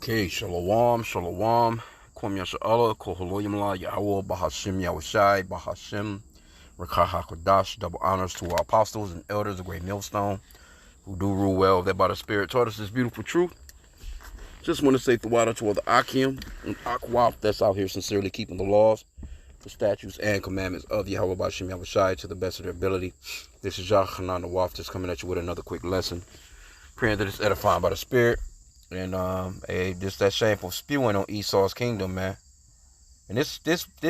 Okay, shalom, shalom. Kwam Yasha'Allah, Koholoyamla, Yahweh, Bahashim, Yahushai, Bahashim, Rakah HaKodash. Double honors to our apostles and elders of Great Millstone who do rule well, that by the Spirit taught us this beautiful truth. Just want to say Thawada to all the H.I.M and Akwaf that's out here sincerely keeping the laws, the statutes, and commandments of Yahweh Bahashim Yahushai to the best of their ability. This is Yah Hanan the Waf just coming at you with another quick lesson. Praying that it's edifying by the Spirit. And just that shameful spewing on Esau's kingdom, man. And this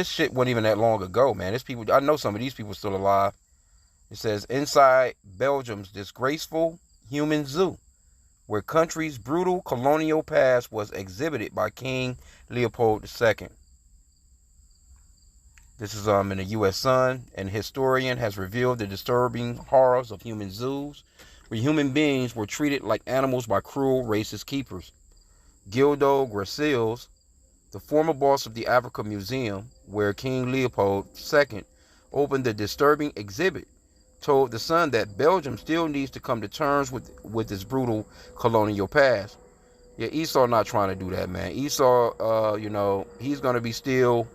shit wasn't even that long ago, man. This people, I know some of these people still alive. It says inside Belgium's disgraceful human zoo, where country's brutal colonial past was exhibited by King Leopold II. This is in the U.S. Sun, and historian has revealed the disturbing horrors of human zoos, where human beings were treated like animals by cruel racist keepers. Gildo Gracils, the former boss of the Africa Museum, where King Leopold II opened the disturbing exhibit, told the Sun that Belgium still needs to come to terms with its brutal colonial past. Yeah, Esau not trying to do that, man. Esau, he's going to be still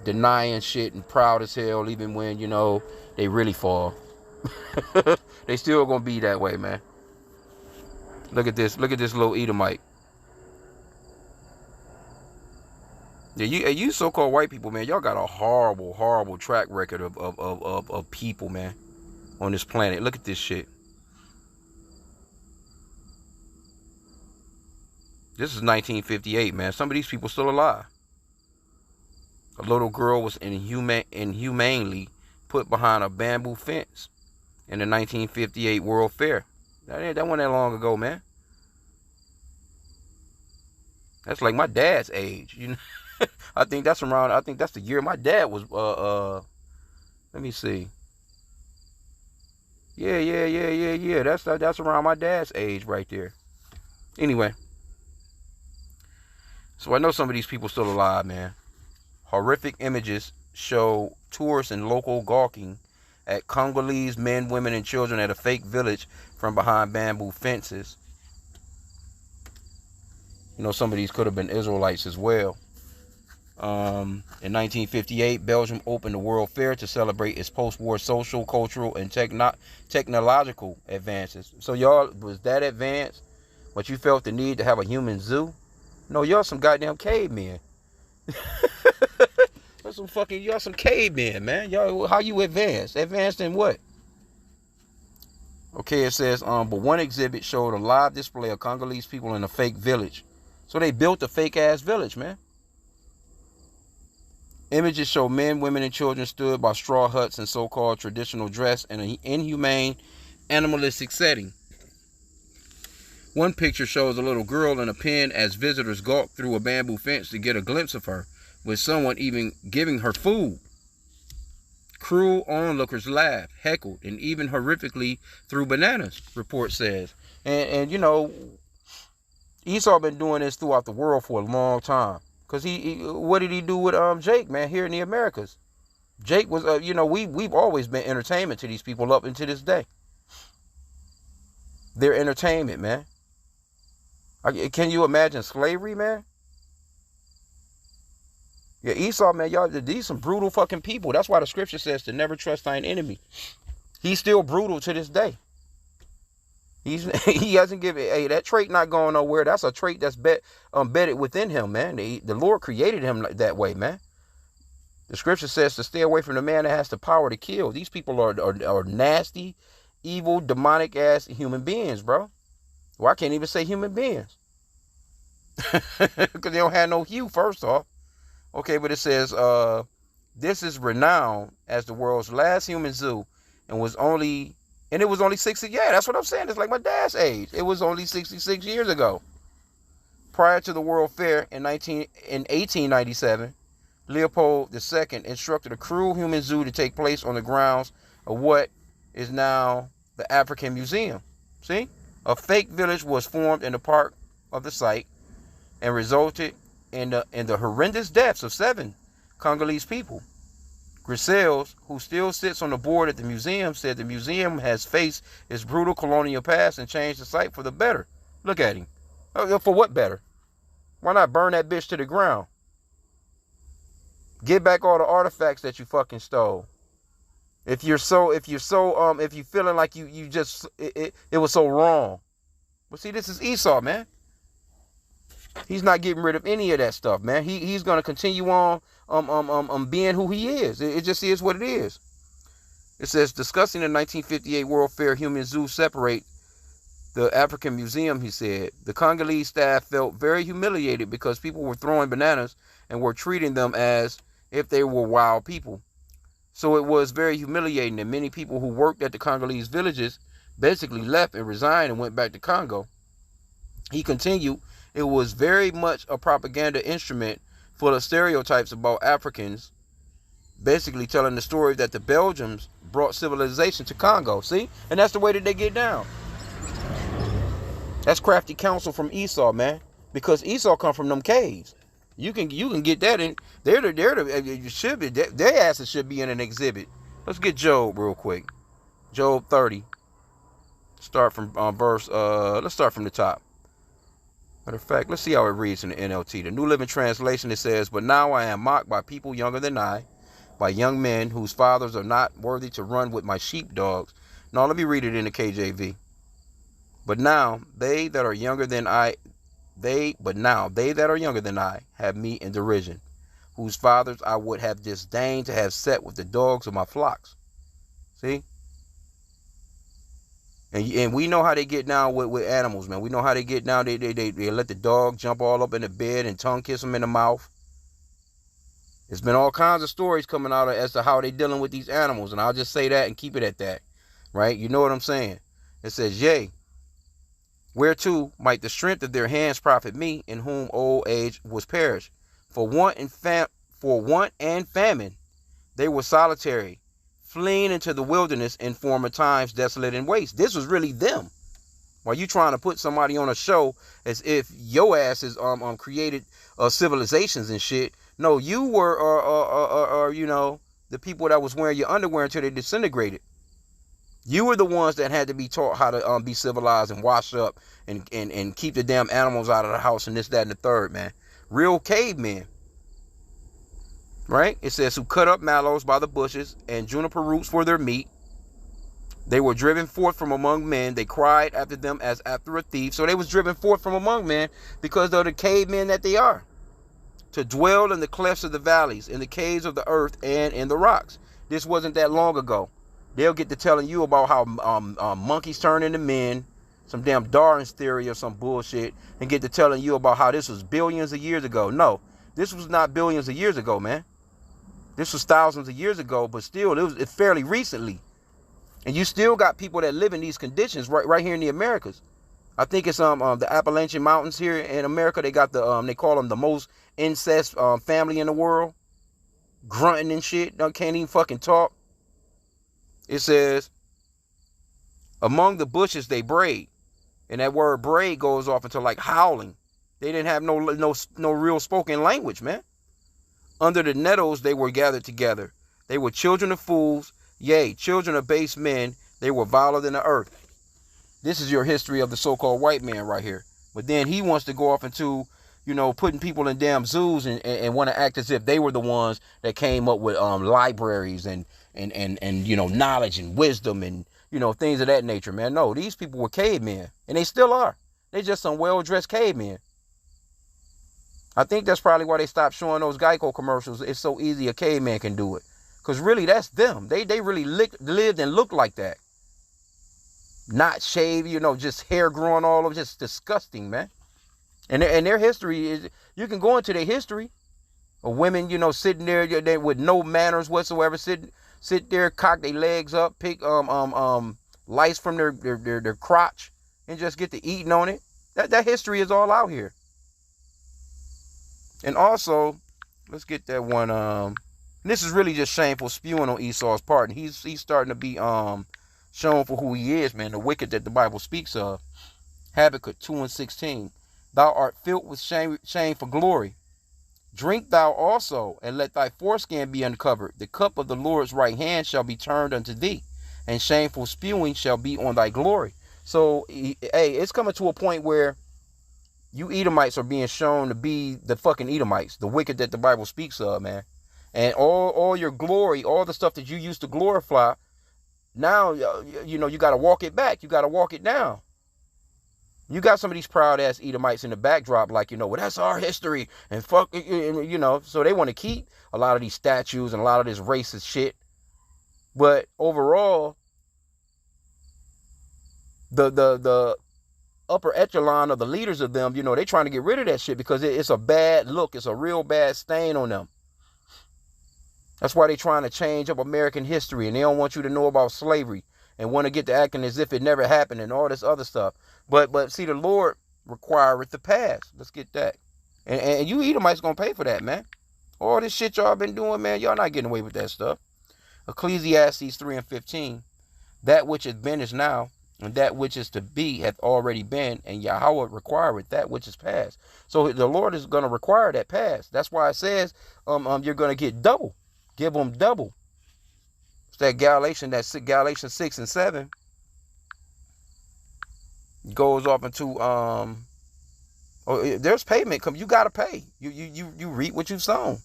denying shit and proud as hell, even when, they really fall. They still gonna be that way, man. Look at this little Edomite. Yeah, you so-called white people, man, y'all got a horrible, horrible track record of people, man, on this planet. Look at this shit. This is 1958, man. Some of these people still alive. A little girl was inhumanely put behind a bamboo fence in the 1958 World Fair. That wasn't that long ago, man. That's like my dad's age, I think that's the year my dad was, let me see. Yeah. That's around my dad's age right there. Anyway. So I know some of these people still alive, man. Horrific images show tourists and local gawking at Congolese men, women, and children at a fake village from behind bamboo fences. Some of these could have been Israelites as well. In 1958, Belgium opened the World Fair to celebrate its post-war social, cultural, and technological advances. So y'all was that advanced, but you felt the need to have a human zoo? No, y'all some goddamn cavemen. Y'all some cavemen, man. Y'all, how you advanced? Advanced in what? Okay, it says, but one exhibit showed a live display of Congolese people in a fake village. So they built a fake ass village, man. Images show men, women, and children stood by straw huts in so-called traditional dress in an inhumane, animalistic setting. One picture shows a little girl in a pen as visitors gawk through a bamboo fence to get a glimpse of her, with someone even giving her food. Cruel onlookers laughed, heckled, and even horrifically threw bananas, report says. And Esau been doing this throughout the world for a long time. Because what did he do with Jake, man, here in the Americas? Jake was, we've always been entertainment to these people up until this day. They're entertainment, man. Can you imagine slavery, man? Yeah, Esau, man, y'all, these some brutal fucking people. That's why the scripture says to never trust thine enemy. He's still brutal to this day. He hasn't given, that trait not going nowhere. That's a trait that's embedded within him, man. The Lord created him that way, man. The scripture says to stay away from the man that has the power to kill. These people are nasty, evil, demonic ass human beings, bro. Well, I can't even say human beings. Because they don't have no hue, first off. Okay, but it says, this is renowned as the world's last human zoo, and it was only 60, yeah, that's what I'm saying. It's like my dad's age. It was only 66 years ago. Prior to the World Fair in 1897, Leopold II instructed a cruel human zoo to take place on the grounds of what is now the African Museum. See? A fake village was formed in the park of the site and resulted in the horrendous deaths of 7 Congolese people. Gracils, who still sits on the board at the museum, said the museum has faced its brutal colonial past and changed the site for the better. Look at him. For what better? Why not burn that bitch to the ground? Get back all the artifacts that you fucking stole. If you feeling like you just it was so wrong. But see, this is Esau, man. He's not getting rid of any of that stuff, man. He's gonna continue on being who he is. It just is what it is. It says, discussing the 1958 World Fair Human Zoo separate the African Museum, he said, the Congolese staff felt very humiliated because people were throwing bananas and were treating them as if they were wild people. So it was very humiliating, and many people who worked at the Congolese villages basically left and resigned and went back to Congo. He continued, it was very much a propaganda instrument full of stereotypes about Africans, basically telling the story that the Belgians brought civilization to Congo. See? And that's the way that they get down. That's crafty counsel from Esau, man. Because Esau come from them caves. You can get that in. Their asses should be in an exhibit. Let's get Job real quick. Job 30. Start from let's start from the top. Matter of fact, let's see how it reads in the NLT. The New Living Translation, it says, but now I am mocked by people younger than I, by young men whose fathers are not worthy to run with my sheepdogs. Now let me read it in the KJV. But now they that are younger than I have me in derision, whose fathers I would have disdained to have set with the dogs of my flocks. See? And we know how they get down with animals, man. We know how they get down. They let the dog jump all up in the bed and tongue kiss them in the mouth. There's been all kinds of stories coming out as to how they dealing with these animals. And I'll just say that and keep it at that. Right? You know what I'm saying? It says, yea, whereto might the strength of their hands profit me, in whom old age was perished. For want and famine, they were solitary, fleeing into the wilderness in former times, desolate and waste. This was really them. While you trying to put somebody on a show as if your ass is created civilizations and shit. No, you were the people that was wearing your underwear until they disintegrated. You were the ones that had to be taught how to be civilized and wash up and keep the damn animals out of the house and this, that, and the third, man. Real cavemen. Right? It says, who cut up mallows by the bushes and juniper roots for their meat. They were driven forth from among men. They cried after them as after a thief. So they was driven forth from among men because they're the cavemen that they are. To dwell in the clefts of the valleys, in the caves of the earth, and in the rocks. This wasn't that long ago. They'll get to telling you about how monkeys turn into men, some damn Darwin's theory or some bullshit, and get to telling you about how this was billions of years ago. No, this was not billions of years ago, man. This was thousands of years ago, but still, it's fairly recently. And you still got people that live in these conditions right here in the Americas. I think it's the Appalachian Mountains here in America. They got they call them the most incest family in the world. Grunting and shit. Can't even fucking talk. It says, among the bushes they brayed. And that word braid goes off into like howling. They didn't have no real spoken language, man. Under the nettles they were gathered together. They were children of fools, yea, children of base men. They were viler than the earth. This is your history of the so-called white man right here. But then he wants to go off into, putting people in damn zoos and want to act as if they were the ones that came up with libraries and knowledge and wisdom and, things of that nature, man. No, these people were cavemen, and they still are. They just some well-dressed cavemen. I think that's probably why they stopped showing those Geico commercials. It's so easy a caveman can do it. Because really, that's them. They really lived and looked like that. Not shaved, just hair growing all over. Just disgusting, man. And their history is, you can go into their history of women, sitting there with no manners whatsoever, sit there, cock their legs up, pick lice from their crotch, and just get to eating on it. That history is all out here. And also, let's get that one. This is really just shameful spewing on Esau's part, and he's starting to be shown for who he is, man. The wicked that the Bible speaks of. Habakkuk 2:16. Thou art filled with shame for glory. Drink thou also, and let thy foreskin be uncovered. The cup of the Lord's right hand shall be turned unto thee, and shameful spewing shall be on thy glory. So, hey, it's coming to a point where You Edomites are being shown to be the fucking Edomites, the wicked that the Bible speaks of, man. And all your glory, all the stuff that you used to glorify, now, you know, you got to walk it back. You got to walk it down. You got some of these proud-ass Edomites in the backdrop like, you know, well, that's our history. And fuck, you know, so they want to keep a lot of these statues and a lot of this racist shit. But overall, the upper echelon of the leaders of them, you know, they trying to get rid of that shit because it's a bad look. It's a real bad stain on them. That's why they trying to change up American history, and they don't want you to know about slavery and want to get to acting as if it never happened and all this other stuff. But see, the Lord requireth the past. Let's get that. And you Edomites gonna pay for that, man. All this shit y'all been doing, man, y'all not getting away with that stuff. Ecclesiastes 3:15. That which has been is now, and that which is to be hath already been, and Yahweh requireth that which is past. So the Lord is going to require that past. That's why it says you're going to get double. Give them double. It's that Galatians 6 and 7 goes off into there's payment. You got to pay. You reap what you've sown.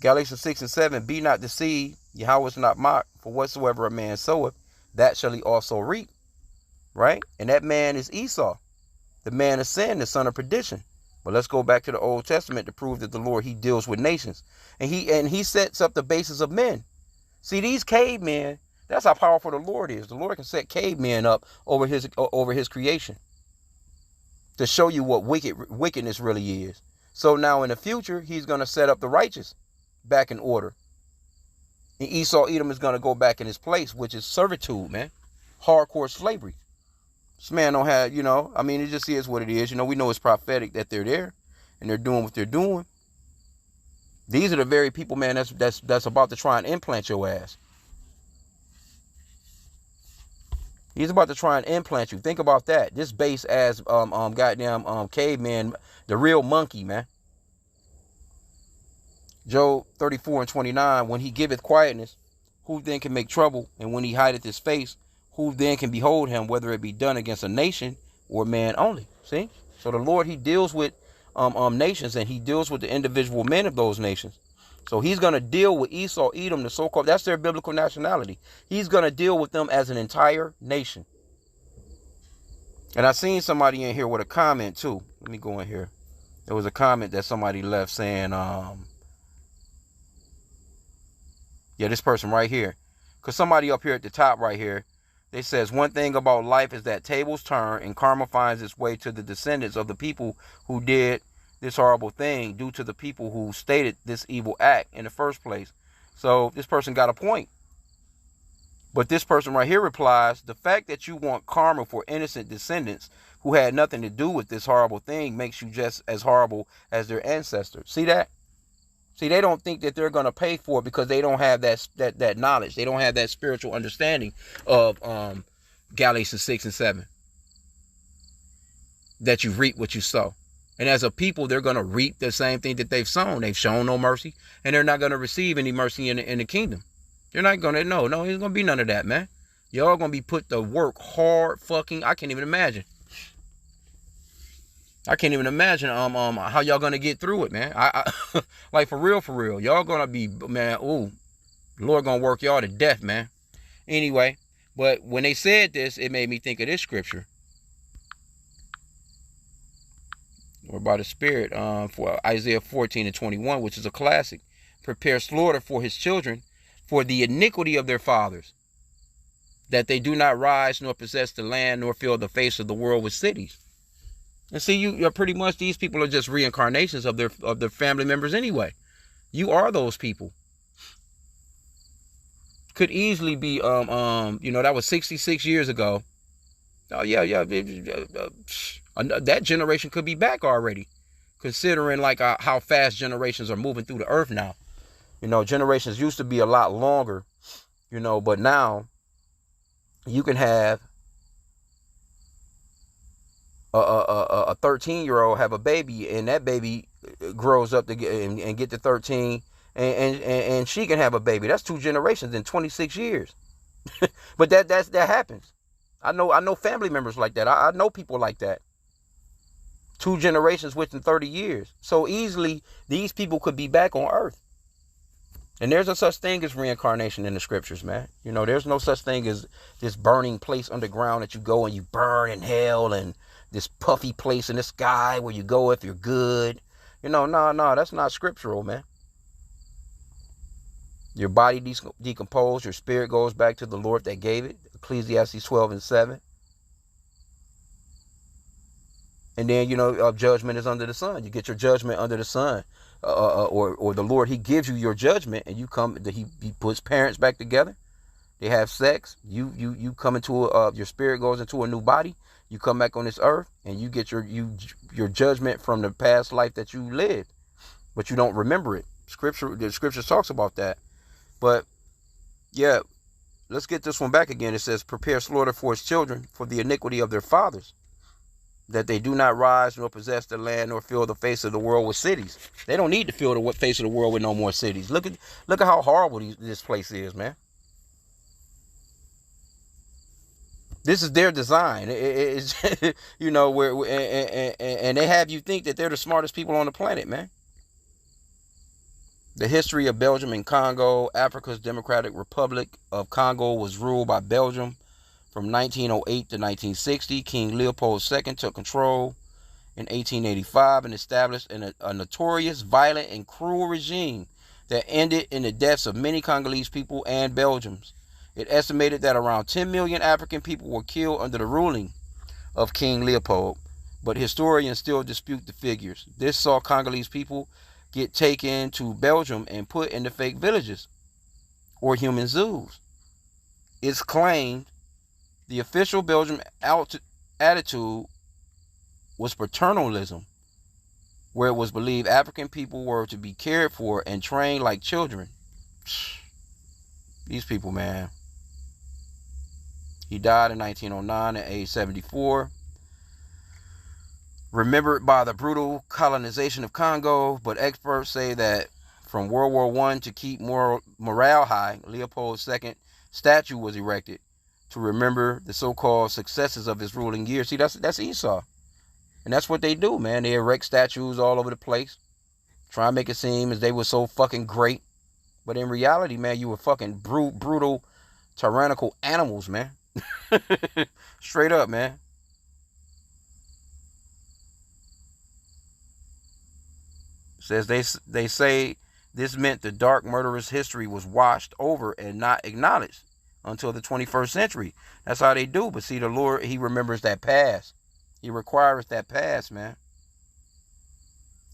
Galatians 6 and 7, be not deceived, Yahweh is not mocked, for whatsoever a man soweth, that shall he also reap. Right? And that man is Esau, the man of sin, the son of perdition. But let's go back to the Old Testament to prove that the Lord, he deals with nations. And he sets up the basis of men. See, these cavemen, that's how powerful the Lord is. The Lord can set cavemen up over his creation to show you what wickedness really is. So now in the future, he's going to set up the righteous back in order. And Esau, Edom is going to go back in his place, which is servitude, man. Hardcore slavery. This man don't have, you know, I mean, it just is what it is. You know, we know it's prophetic that they're there and they're doing what they're doing. These are the very people, man, that's about to try and implant your ass. He's about to try and implant you. Think about that. This base as goddamn caveman, the real monkey, man. Job 34:29, when he giveth quietness, who then can make trouble? And when he hideth his face, who then can behold him, whether it be done against a nation or man only? See? So the Lord, he deals with nations, and he deals with the individual men of those nations. So he's going to deal with Esau, Edom, the so-called, that's their biblical nationality. He's going to deal with them as an entire nation. And I seen somebody in here with a comment too. Let me go in here. There was a comment that somebody left saying, yeah, this person right here. Because somebody up here at the top right here, they says, one thing about life is that tables turn and karma finds its way to the descendants of the people who did this horrible thing due to the people who stated this evil act in the first place. So this person got a point. But this person right here replies, the fact that you want karma for innocent descendants who had nothing to do with this horrible thing makes you just as horrible as their ancestors. See that? See, they don't think that they're going to pay for it because they don't have that knowledge. They don't have that spiritual understanding of Galatians 6 and 7. That you reap what you sow. And as a people, they're going to reap the same thing that they've sown. They've shown no mercy, and they're not going to receive any mercy in the kingdom. They're not going to, no, there's going to be none of that, man. Y'all going to be put to work hard fucking, I can't even imagine. I can't even imagine how y'all gonna get through it, man. I like for real. Y'all gonna be, man, ooh, Lord gonna work y'all to death, man. Anyway, but when they said this, it made me think of this scripture. Or by the Spirit, for Isaiah 14:21, which is a classic. Prepare slaughter for his children, for the iniquity of their fathers, that they do not rise nor possess the land nor fill the face of the world with cities. And see, you're pretty much, these people are just reincarnations of their family members anyway. You are those people. Could easily be, that was 66 years ago. Oh, yeah. That generation could be back already, considering like how fast generations are moving through the earth now. You know, generations used to be a lot longer, but now you can have a 13-year-old have a baby, and that baby grows up to get to 13, and she can have a baby. That's 2 generations in 26 years. But that happens. I know family members like that. I know people like that. 2 generations within 30 years. So easily, these people could be back on earth. And there's no such thing as reincarnation in the scriptures, man. You know, there's no such thing as this burning place underground that you go and you burn in hell, and this puffy place in the sky where you go if you're good. You know, no, that's not scriptural, man. Your body decomposed, your spirit goes back to the Lord that gave it. Ecclesiastes 12:7. And then, you know, judgment is under the sun. You get your judgment under the sun. Or the Lord, he gives you your judgment, and you come, he puts parents back together. They have sex. You come into your spirit goes into a new body. You come back on this earth, and you get your judgment from the past life that you lived, but you don't remember it. The scripture talks about that. But yeah, let's get this one back again. It says, prepare slaughter for his children for the iniquity of their fathers, that they do not rise nor possess the land nor fill the face of the world with cities. They don't need to fill the face of the world with no more cities. Look at how horrible this place is, man. This is their design. It's you know, and they have you think that they're the smartest people on the planet, man. The history of Belgium and Congo. Africa's Democratic Republic of Congo was ruled by Belgium from 1908 to 1960. King Leopold II took control in 1885 and established a notorious, violent, and cruel regime that ended in the deaths of many Congolese people and Belgians. It estimated that around 10 million African people were killed under the ruling of King Leopold, but historians still dispute the figures. This saw Congolese people get taken to Belgium and put into fake villages or human zoos. It's claimed the official Belgian attitude was paternalism, where it was believed African people were to be cared for and trained like children. These people, man. He died in 1909 at age 74. Remembered by the brutal colonization of Congo, but experts say that from World War I to keep morale high, Leopold II statue was erected to remember the so-called successes of his ruling years. See, that's Esau. And that's what they do, man. They erect statues all over the place, try and make it seem as they were so fucking great. But in reality, man, you were fucking brutal, tyrannical animals, man. Straight up, man. Says they say this meant the dark, murderous history was washed over and not acknowledged until the 21st century. That's how they do. But see, the Lord, he remembers that past. He requires that past, man.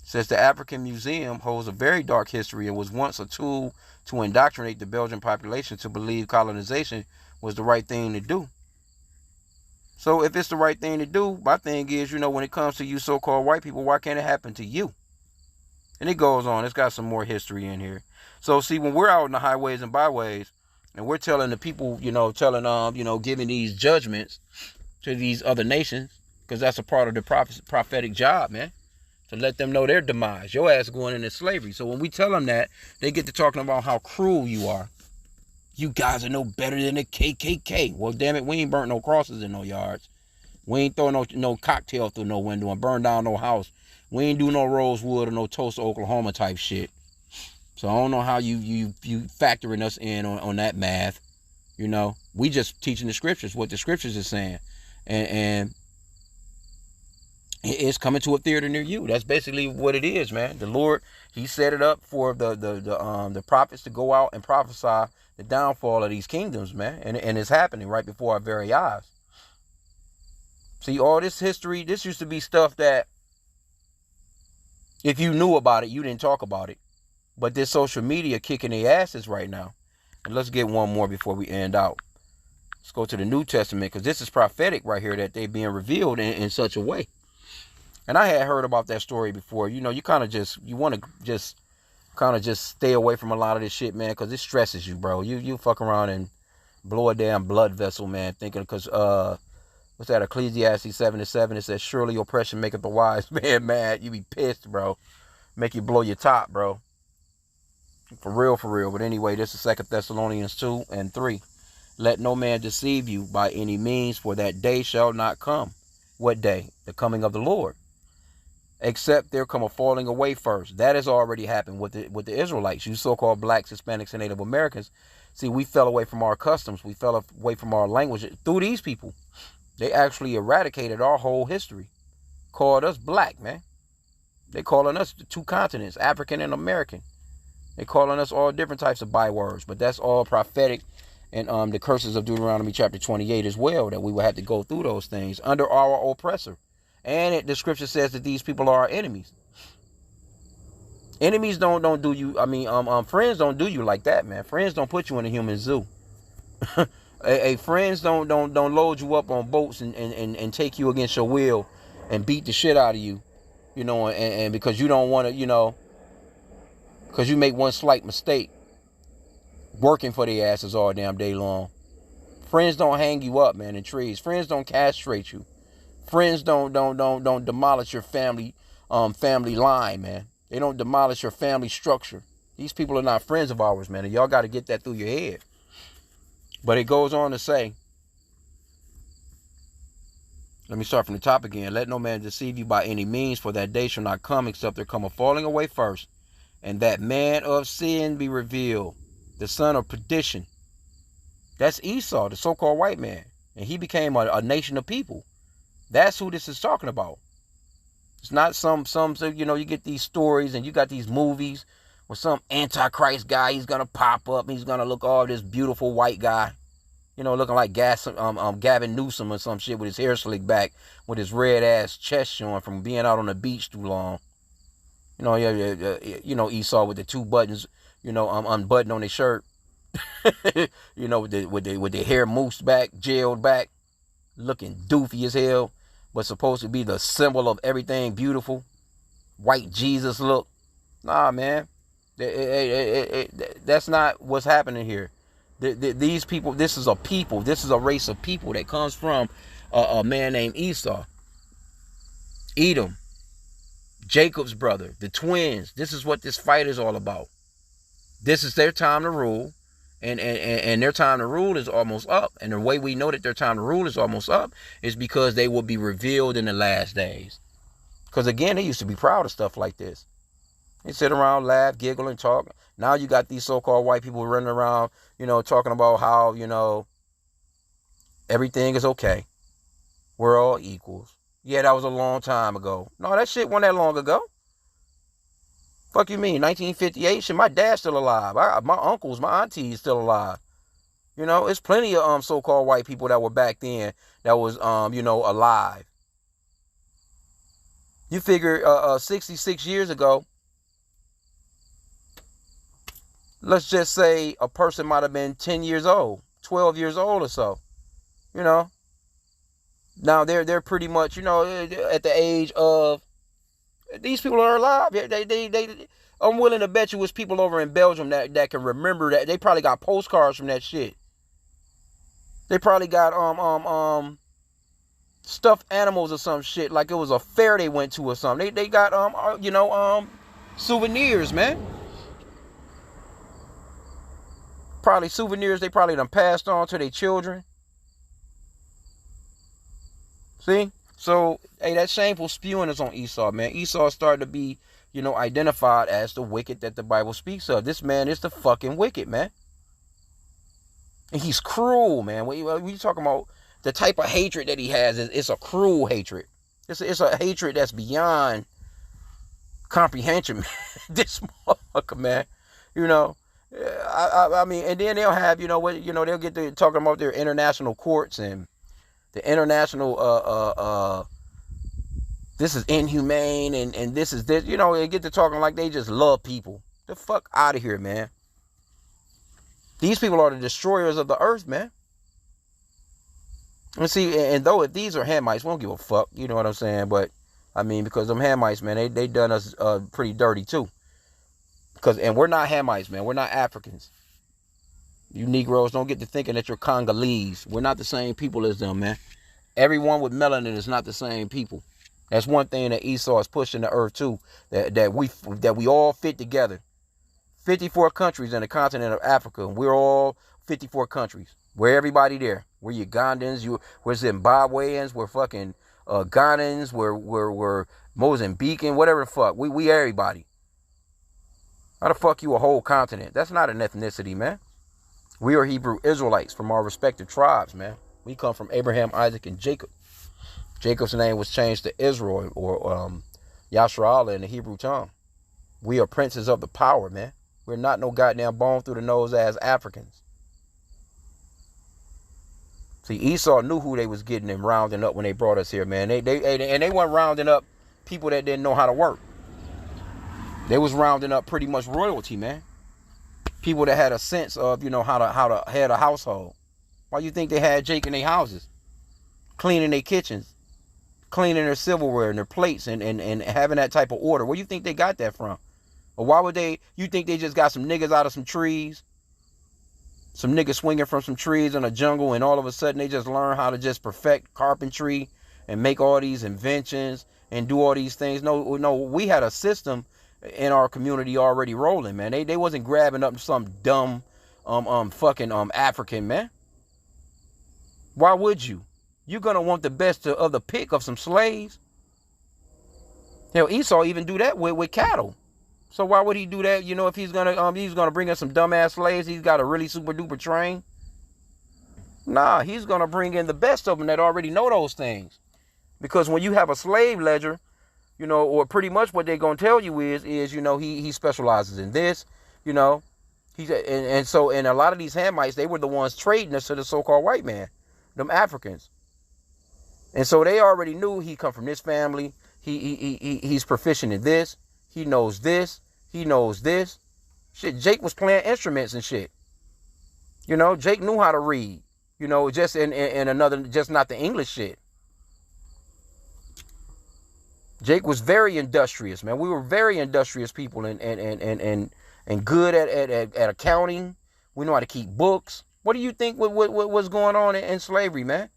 Says the African Museum holds a very dark history and was once a tool to indoctrinate the Belgian population to believe colonization was the right thing to do. So if it's the right thing to do, my thing is, you know, when it comes to you so-called white people, why can't it happen to you? And it goes on. It's got some more history in here. So see, when we're out in the highways and byways, and we're telling the people, you know, giving these judgments to these other nations, because that's a part of the prophetic job, man, to let them know their demise. Your ass going into slavery. So when we tell them that, they get to talking about how cruel you are. You guys are no better than the KKK. Well, damn it, we ain't burnt no crosses in no yards. We ain't throw no cocktail through no window and burn down no house. We ain't do no Rosewood or no Tulsa, Oklahoma type shit. So I don't know how you factoring us in on that math. You know, we just teaching the scriptures, what the scriptures is saying. And it's coming to a theater near you. That's basically what it is, man. The Lord, he set it up for the prophets to go out and prophesy the downfall of these kingdoms, man. And it's happening right before our very eyes. See, all this history, this used to be stuff that if you knew about it, you didn't talk about it. But this social media kicking their asses right now. And let's get one more before we end out. Let's go to the New Testament, because this is prophetic right here, that they being revealed in such a way. And I had heard about that story before. You know, you want to just stay away from a lot of this shit, man, because it stresses you, bro. You fuck around and blow a damn blood vessel, man, thinking, because, what's that, Ecclesiastes 7:7, it says, surely oppression maketh the wise man mad. You be pissed, bro. Make you blow your top, bro. For real. But anyway, this is 2 Thessalonians 2:3. Let no man deceive you by any means, for that day shall not come. What day? The coming of the Lord. except there come a falling away first. That has already happened with the Israelites, you so-called blacks, Hispanics, and Native Americans. See, we fell away from our customs. We fell away from our language through these people. They actually eradicated our whole history. Called us black, man. They calling us the two continents, African and American. They calling us all different types of bywords, but that's all prophetic, and the curses of Deuteronomy chapter 28 as well, that we will have to go through those things under our oppressor. And the scripture says that these people are our enemies. Enemies don't do you. I mean, friends don't do you like that, man. Friends don't put you in a human zoo. Friends don't load you up on boats and take you against your will and beat the shit out of you, you know, and because you don't want to, you know, because you make one slight mistake, working for their asses all damn day long. Friends don't hang you up, man, in trees. Friends don't castrate you. Friends don't demolish your family line, man. They don't demolish your family structure. These people are not friends of ours, man, and y'all got to get that through your head. But it goes on to say, let me start from the top again. Let no man deceive you by any means, for that day shall not come except there come a falling away first, and that man of sin be revealed, the son of perdition. That's Esau, the so-called white man. And he became a nation of people. That's who this is talking about. It's not some, you know, you get these stories and you got these movies where some antichrist guy, he's going to pop up and he's going to look all this beautiful white guy, you know, looking like Gavin Newsom or some shit with his hair slicked back, with his red ass chest showing from being out on the beach too long. You know, you know, Esau with the two buttons, you know, unbuttoned on his shirt. You know, with the hair moosed back, jailed back, looking doofy as hell, but supposed to be the symbol of everything beautiful. White Jesus look. Nah, man. That's not what's happening here. These people, this is a people, this is a race of people that comes from a man named Esau. Edom. Jacob's brother, the twins. This is what this fight is all about. This is their time to rule. And their time to rule is almost up. And the way we know that their time to rule is almost up is because they will be revealed in the last days. Because again, they used to be proud of stuff like this. They sit around, laugh, giggle, and talk. Now you got these so-called white people running around, you know, talking about how, you know, everything is okay. We're all equals. Yeah, that was a long time ago. No, that shit wasn't that long ago. Fuck you mean, 1958? Shit, my dad's still alive. My uncles, my aunties still alive. You know, it's plenty of so-called white people that were back then that was, you know, alive. You figure 66 years ago, let's just say a person might have been 10 years old, 12 years old or so. You know, now they're pretty much, you know, at the age of, these people are alive. I'm willing to bet you it's people over in Belgium that can remember that. They probably got postcards from that shit. They probably got stuffed animals or some shit, like it was a fair they went to or something. They got you know, souvenirs, man. Probably souvenirs they probably done passed on to their children. See? So, hey, that shameful spewing is on Esau, man. Esau started to be, you know, identified as the wicked that the Bible speaks of. This man is the fucking wicked, man. And he's cruel, man. When you talking about the type of hatred that he has, it's a cruel hatred. It's a hatred that's beyond comprehension, man. This motherfucker, man. You know, I mean, and then they'll have, you know, what, you know, they'll get to talking about their international courts and the international, this is inhumane and this is this, you know, they get to talking like they just love people. The fuck out of here, man. These people are the destroyers of the earth, man. And see, and though if these are Hamites, we don't give a fuck, you know what I'm saying? But, I mean, because them Hamites, man, they done us pretty dirty too. And we're not Hamites, man. We're not Africans. You Negroes don't get to thinking that you're Congolese. We're not the same people as them, man. Everyone with melanin is not the same people. That's one thing that Esau is pushing the earth too. That we all fit together. 54 countries in the continent of Africa. We're all 54 countries. We're everybody there. We're Ugandans. We're Zimbabweans. We're fucking Ghanaians, we're Mozambican, whatever the fuck. We everybody. How the fuck you a whole continent? That's not an ethnicity, man. We are Hebrew Israelites from our respective tribes, man. We come from Abraham, Isaac, and Jacob. Jacob's name was changed to Israel, or Yasharallah in the Hebrew tongue. We are princes of the power, man. We're not no goddamn bone through the nose ass Africans. See, Esau knew who they was getting and rounding up when they brought us here, man. They weren't rounding up people that didn't know how to work. They was rounding up pretty much royalty, man. People that had a sense of, how to head a household. Why you think they had Jake in their houses? Cleaning their kitchens, cleaning their silverware and their plates, and having that type of order. Where you think they got that from? Or why would you think they just got some niggas out of some trees? Some niggas swinging from some trees in a jungle, and all of a sudden they just learn how to just perfect carpentry and make all these inventions and do all these things. No, we had a system in our community already rolling, man. They wasn't grabbing up some dumb fucking African, man. Why would you? You're gonna want the best of the pick of some slaves. Hell, Esau even do that with cattle. So why would he do that? If he's gonna bring in some dumbass slaves, he's got a really super duper train. Nah, he's gonna bring in the best of them that already know those things. Because when you have a slave ledger, or pretty much what they're gonna tell you is he specializes in this, He's and so a lot of these Hamites, they were the ones trading us to the so-called white man, them Africans. And so they already knew he come from this family. He's proficient in this. He knows this. He knows this. Shit, Jake was playing instruments and shit. Jake knew how to read. Just in another, just not the English shit. Jake was very industrious, man. We were very industrious people and good at accounting. We know how to keep books. What do you think what was going on in slavery, man?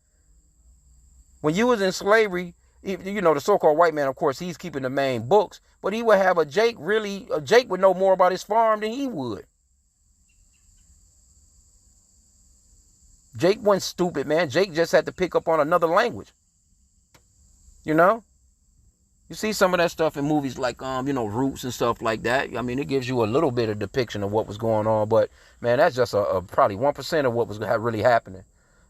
When you was in slavery, the so-called white man, of course, he's keeping the main books, but he would have Jake would know more about his farm than he would. Jake wasn't stupid, man. Jake just had to pick up on another language. You see some of that stuff in movies like, Roots and stuff like that. I mean, it gives you a little bit of depiction of what was going on, but, man, that's just probably 1% of what was really happening.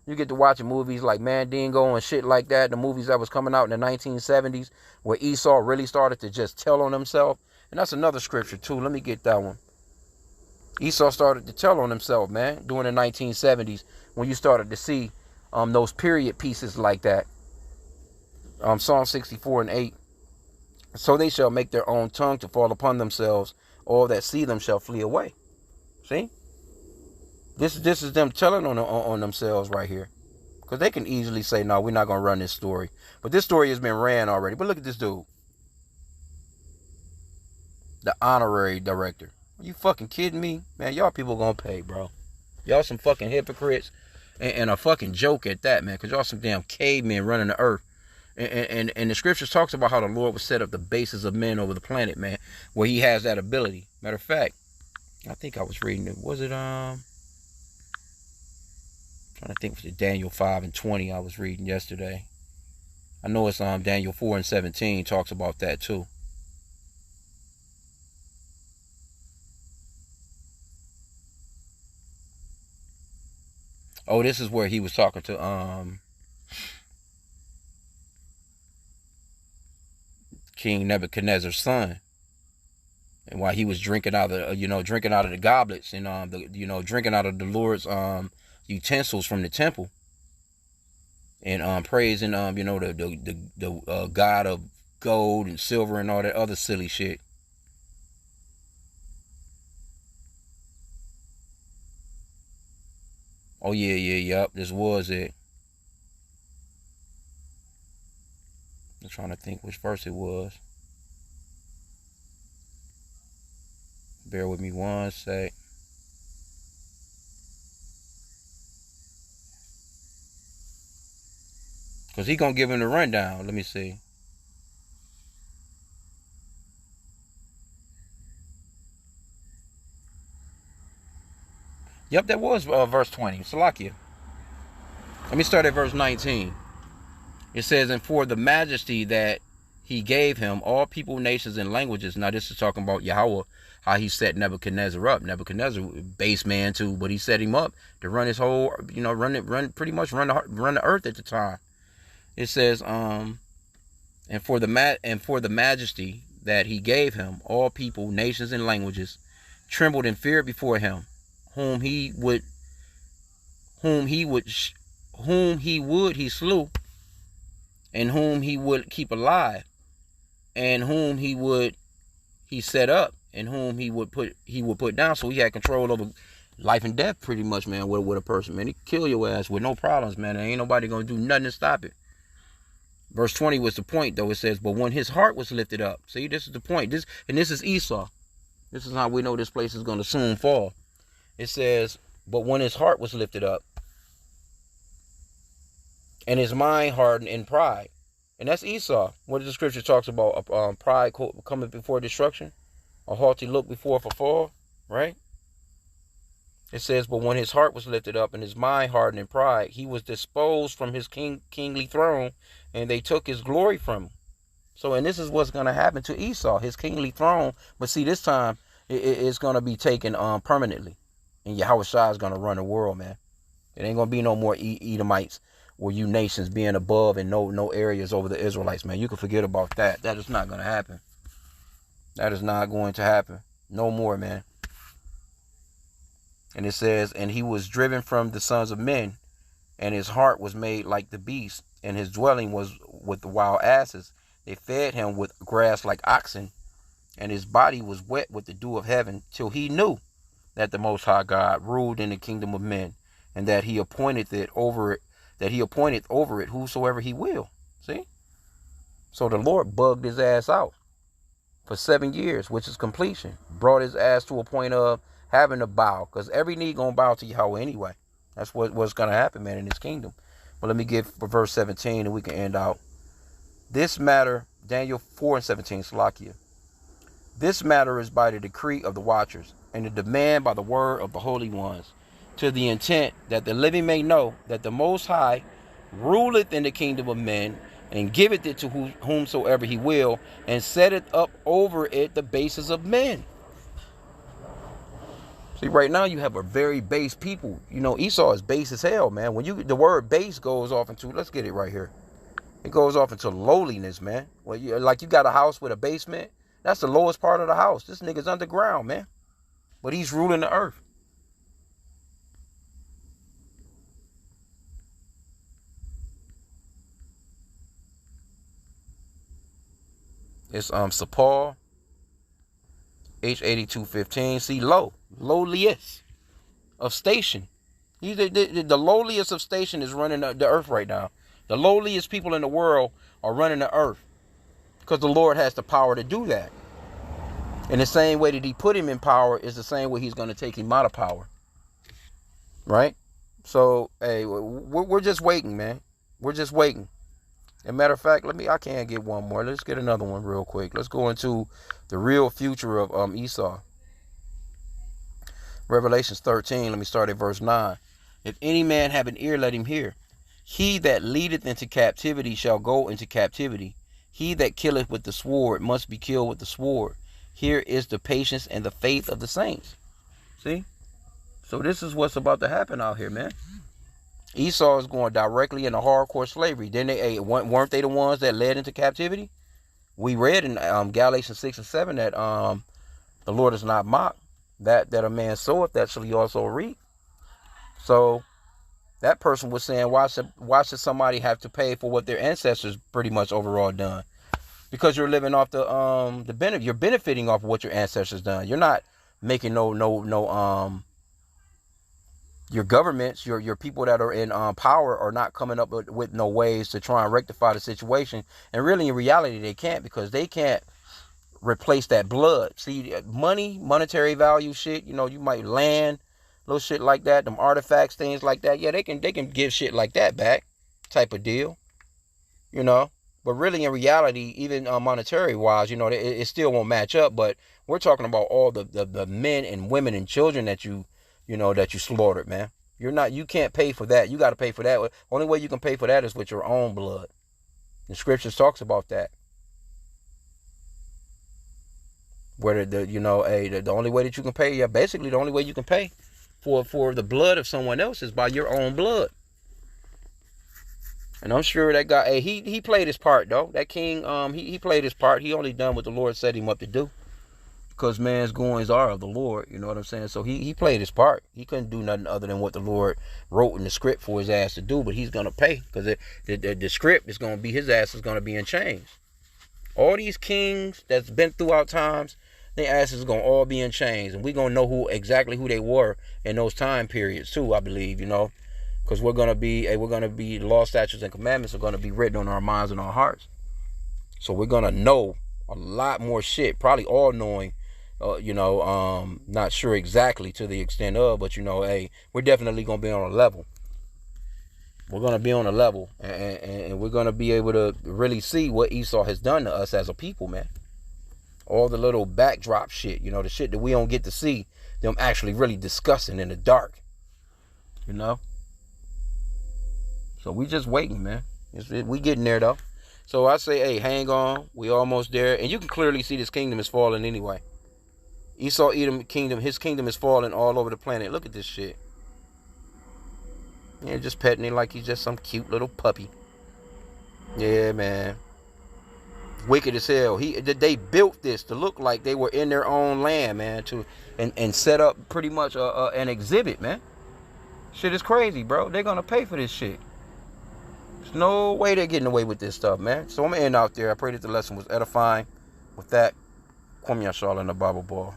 You get to watching movies like Mandingo and shit like that, the movies that was coming out in the 1970s, where Esau really started to just tell on himself. And that's another scripture, too. Let me get that one. Esau started to tell on himself, man, during the 1970s, when you started to see those period pieces like that. Psalm 64:8. So they shall make their own tongue to fall upon themselves. All that see them shall flee away. See? This is them telling on themselves right here. Because they can easily say, no, we're not going to run this story. But this story has been ran already. But look at this dude. The honorary director. Are you fucking kidding me? Man, y'all people going to pay, bro. Y'all some fucking hypocrites. And a fucking joke at that, man. Because y'all some damn cavemen running the earth. And the scriptures talks about how the Lord would set up the bases of men over the planet, man. Where he has that ability. Matter of fact, I think I was reading it. Was it, trying to think, was it Daniel 5:20 I was reading yesterday. I know it's Daniel 4:17 talks about that too. Oh, this is where he was talking to King Nebuchadnezzar's son, and while he was drinking out of the goblets and drinking out of the Lord's utensils from the temple, and praising the God of gold and silver and all that other silly shit. Oh yep, this was it. I'm trying to think which verse it was. Bear with me one sec. Because he going to give him the rundown. Let me see. Yep, that was verse 20. Salakia. Let me start at verse 19. It says, and for the majesty that he gave him, all people, nations, and languages. Now this is talking about Yahweh, how he set Nebuchadnezzar up. Nebuchadnezzar, base man too, but he set him up to run his whole, pretty much run the earth at the time. It says, and for the majesty that he gave him, all people, nations, and languages trembled and feared before him, whom he would he slew, and whom he would keep alive, and whom he set up, and whom he would put down. So he had control over life and death, pretty much, man. With a person, man, he kill your ass with no problems, man. There ain't nobody gonna do nothing to stop it. Verse 20 was the point, though. It says, but when his heart was lifted up. See, this is the point. This is Esau. This is how we know this place is gonna soon fall. It says, but when his heart was lifted up, and his mind hardened in pride. And that's Esau. What the scripture talks about, pride coming before destruction, a haughty look before a fall, right? It says, but when his heart was lifted up and his mind hardened in pride, he was disposed from his kingly throne, and they took his glory from him. So, and this is what's going to happen to Esau, his kingly throne. But see, this time, it's going to be taken permanently. And Yahweh Shai is going to run the world, man. It ain't going to be no more Edomites or you nations being above and no areas over the Israelites, man. You can forget about that. That is not going to happen. That is not going to happen. No more, man. And it says, and he was driven from the sons of men, and his heart was made like the beast, and his dwelling was with the wild asses. They fed him with grass like oxen, and his body was wet with the dew of heaven, till he knew that the Most High God ruled in the kingdom of men, and that he appointed over it whosoever he will. See? So the Lord bugged his ass out for 7 years, which is completion. Brought his ass to a point of having to bow, because every knee gonna bow to Yahweh anyway. That's what's gonna happen, man, in his kingdom. But let me get verse 17 and we can end out. This matter, Daniel 4 and 17, Salakia. This matter is by the decree of the watchers, and the demand by the word of the holy ones, to the intent that the living may know that the Most High ruleth in the kingdom of men, and giveth it to whomsoever he will, and setteth up over it the bases of men. See, right now you have a very base people. You know, Esau is base as hell, man. When the word base goes off into, let's get it right here. It goes off into lowliness, man. Well, you got a house with a basement. That's the lowest part of the house. This nigga's underground, man. But he's ruling the earth. It's Sapar, H8215. See, lowliest of station. He's the lowliest of station is running the earth right now. The lowliest people in the world are running the earth because the Lord has the power to do that. And the same way that he put him in power is the same way he's going to take him out of power. Right? So, hey, we're just waiting, man. We're just waiting. As a matter of fact, I can't get one more. Let's get another one real quick. Let's go into the real future of Esau. Revelations 13, let me start at verse 9. If any man have an ear, let him hear. He that leadeth into captivity shall go into captivity. He that killeth with the sword must be killed with the sword. Here is the patience and the faith of the saints. See? So this is what's about to happen out here, man. Esau is going directly into hardcore slavery. Then weren't they the ones that led into captivity? We read in Galatians 6 and 7 that the Lord is not mocked. That a man soweth, that shall he also reap. So that person was saying, why should somebody have to pay for what their ancestors pretty much overall done? Because you're living off the benefit. You're benefiting off of what your ancestors done. You're not making your governments, your people that are in power are not coming up with no ways to try and rectify the situation. And really, in reality, they can't, because they can't replace that blood. See, monetary value shit, you might land, little shit like that, them artifacts, things like that. Yeah, they can give shit like that back, type of deal, But really, in reality, even monetary wise, it still won't match up. But we're talking about all the men and women and children that you slaughtered, man. You can't pay for that. You got to pay for that. Only way you can pay for that is with your own blood. The scriptures talks about that. Where the only way that you can pay, basically the only way you can pay for the blood of someone else is by your own blood. And I'm sure that guy, he played his part though. That king, he played his part. He only done what the Lord set him up to do. Because man's goings are of the Lord, you know what I'm saying? So he played his part. He couldn't do nothing other than what the Lord wrote in the script for his ass to do, but he's gonna pay, because the script is gonna be, his ass is gonna be in chains. All these kings that's been throughout times, their asses is gonna all be in chains, and we're gonna know exactly who they were in those time periods too, I believe, because we're gonna be law, statutes, and commandments are gonna be written on our minds and our hearts. So we're gonna know a lot more shit, probably all knowing, not sure exactly to the extent of, but we're definitely gonna be on a level. We're gonna be on a level, and we're gonna be able to really see what Esau has done to us as a people, man. All the little backdrop shit, the shit that we don't get to see them actually really discussing in the dark, So we just waiting, man. We getting there though. So I say, hey, hang on. We almost there, and you can clearly see this kingdom is falling anyway. Esau, Edom kingdom, his kingdom is falling all over the planet. Look at this shit. Yeah, just petting him like he's just some cute little puppy. Yeah, man. Wicked as hell. They built this to look like they were in their own land, man, and set up pretty much an exhibit, man. Shit is crazy, bro. They're gonna pay for this shit. There's no way they're getting away with this stuff, man. So I'm gonna end out there. I pray that the lesson was edifying. With that, Kwame Yashal in the Bible Ball.